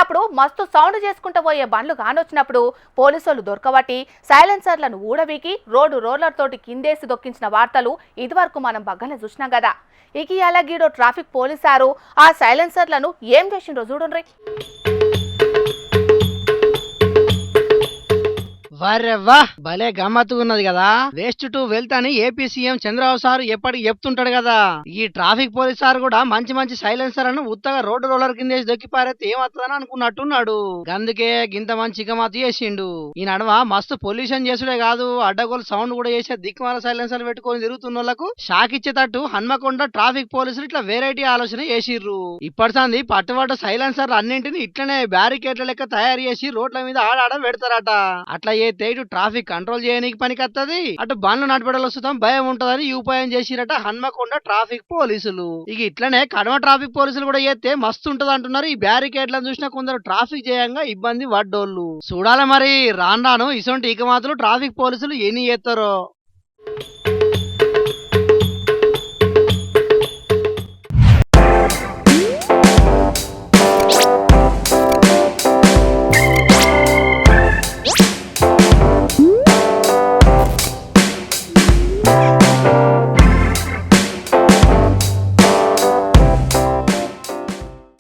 అప్పుడప్పుడు మస్తు సౌండ్ చేసుకుంటూ పోయే బండ్లు కానొచ్చినప్పుడు పోలీసులు దొరకబట్టి సైలెన్సర్లను ఊడవీకి రోలర్ తోటి కిందేసి దొక్కించిన వార్తలు ఇదివరకు మనం బగ్గన చూసినాం కదా. ఇక అలాగీడో ట్రాఫిక్ పోలీసారు ఆ సైలెన్సర్లను ఏం చేసిండ్రో చూడండి. వర్రెవ్వా భలే గమ్మత్తుగా ఉన్నది కదా. వేస్ట్ టు వెల్త్ అని ఏపీ సీఎం చంద్రబాబు సార్ ఎప్పటికి చెప్తుంటాడు కదా. ఈ ట్రాఫిక్ పోలీస్ సార్ కూడా మంచి మంచి సైలెన్సర్లను ఉత్తగా రోలర్ కింద దొక్కి పారేస్తే ఏమవుతుందని అనుకున్నట్టున్నాడు. అందుకే గింత మంచి గమ్మత్తు చేసిండు. ఈ నడవ మస్తు పొల్యూషన్ చేసుడే కాదు, అడ్డగోలు సౌండ్ కూడా చేసే దిక్కుమాల సైలెన్సర్ పెట్టుకొని తిరుగుతున్న వాళ్ళకు షాక్ ఇచ్చేటట్టు హన్మకొండ ట్రాఫిక్ పోలీసులు ఇట్లా వెరైటీ ఆలోచన చేసిర్రు. ఇప్పటిసంది పట్టుబట్ట సైలెన్సర్లు అన్నింటిని ఇట్లనే బ్యారికేడ్ల లెక్క తయారు చేసి రోడ్ల మీద ఆడాడ పెడతారట. అట్లా ఇటు ట్రాఫిక్ కంట్రోల్ చేయడానికి పనికొత్తది, అటు బండ్లు నడిపేటలు వస్తాం భయం ఉంటదని ఈ ఉపాయం చేసిరట హన్మకొండ ట్రాఫిక్ పోలీసులు. ఇక ఇట్లనే కడమ ట్రాఫిక్ పోలీసులు కూడా చేస్తే మస్తు ఉంటది అంటున్నారు. ఈ బ్యారికేడ్లను చూసినా కొందరు ట్రాఫిక్ చేయంగా ఇబ్బంది పడ్డోళ్ళు. చూడాలి మరి రాను రాను ఇసొంటి ఇక మాత్రం ట్రాఫిక్ పోలీసులు ఎన్ని చేస్తారో.